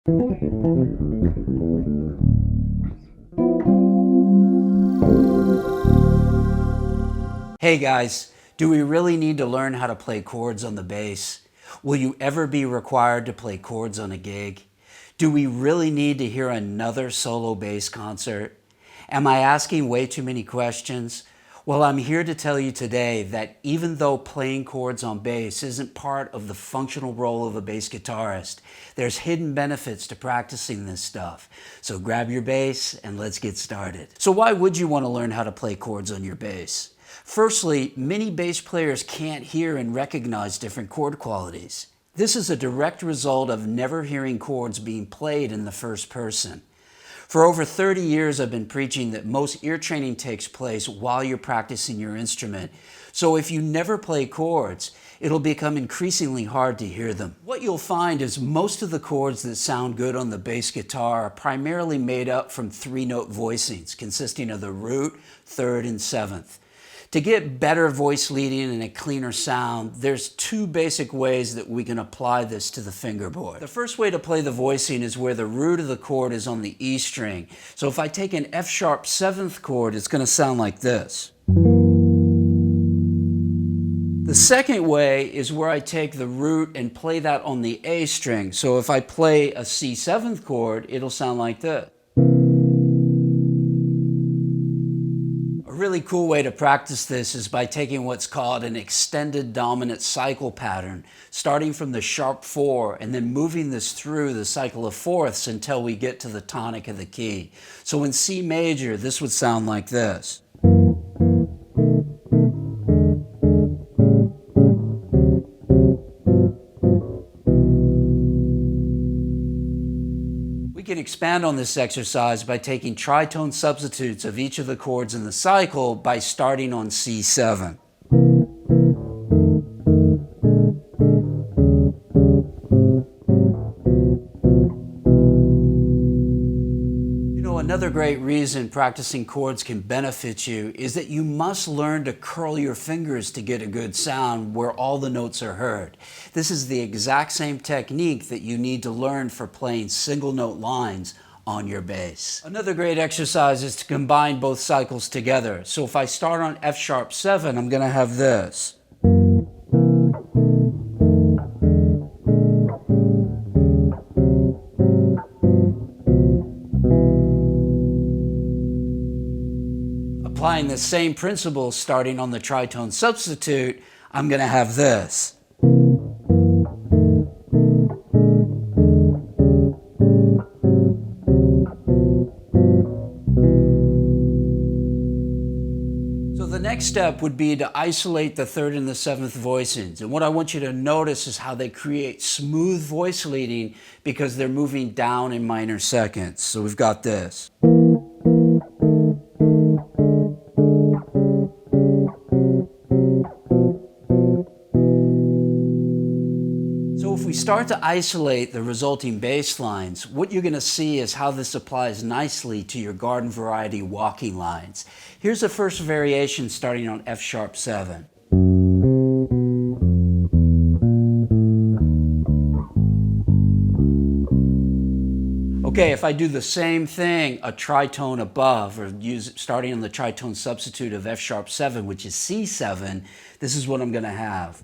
Hey guys, do we really need to learn how to play chords on the bass? Will you ever be required to play chords on a gig? Do we really need to hear another solo bass concert? Am I asking way too many questions? Well, I'm here to tell you today that even though playing chords on bass isn't part of the functional role of a bass guitarist, there's hidden benefits to practicing this stuff. So grab your bass and let's get started. So why would you want to learn how to play chords on your bass? Firstly, many bass players can't hear and recognize different chord qualities. This is a direct result of never hearing chords being played in the first person. For over 30 years, I've been preaching that most ear training takes place while you're practicing your instrument. So if you never play chords, it'll become increasingly hard to hear them. What you'll find is most of the chords that sound good on the bass guitar are primarily made up from 3-note voicings, consisting of the root, third, and seventh. To get better voice leading and a cleaner sound, there's two basic ways that we can apply this to the fingerboard. The first way to play the voicing is where the root of the chord is on the E string. So if I take an F sharp 7th chord, it's going to sound like this. The second way is where I take the root and play that on the A string. So if I play a C 7th chord, it'll sound like this. A really cool way to practice this is by taking what's called an extended dominant cycle pattern, starting from the sharp 4 and then moving this through the cycle of fourths until we get to the tonic of the key. So in C major, this would sound like this. We can expand on this exercise by taking tritone substitutes of each of the chords in the cycle by starting on C7. Another great reason practicing chords can benefit you is that you must learn to curl your fingers to get a good sound where all the notes are heard. This is the exact same technique that you need to learn for playing single note lines on your bass. Another great exercise is to combine both cycles together. So if I start on F sharp 7, I'm going to have this. Applying the same principle starting on the tritone substitute, I'm going to have this. So the next step would be to isolate the 3rd and the 7th voicings. And what I want you to notice is how they create smooth voice leading because they're moving down in minor seconds. So we've got this. So if we start to isolate the resulting bass lines, what you're going to see is how this applies nicely to your garden variety walking lines. Here's the first variation starting on F sharp 7. Okay, if I do the same thing a tritone above, or starting on the tritone substitute of F sharp 7, which is C7, this is what I'm going to have.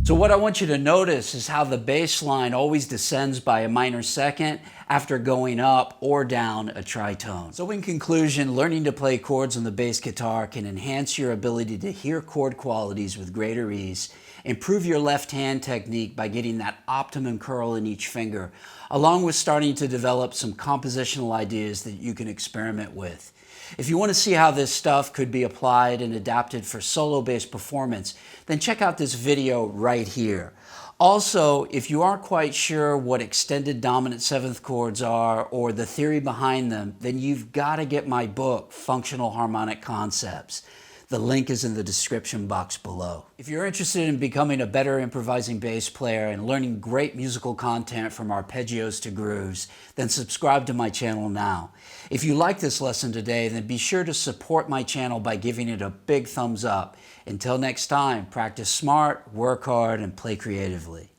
So what I want you to notice is how the bass line always descends by a minor second after going up or down a tritone. So in conclusion, learning to play chords on the bass guitar can enhance your ability to hear chord qualities with greater ease, improve your left hand technique by getting that optimum curl in each finger, along with starting to develop some compositional ideas that you can experiment with. If you want to see how this stuff could be applied and adapted for solo bass performance, then check out this video right here. Also, if you aren't quite sure what extended dominant 7th chords are or the theory behind them, then you've got to get my book, Functional Harmonic Concepts. The link is in the description box below. If you're interested in becoming a better improvising bass player and learning great musical content from arpeggios to grooves, then subscribe to my channel now. If you like this lesson today, then be sure to support my channel by giving it a big thumbs up. Until next time, practice smart, work hard, and play creatively.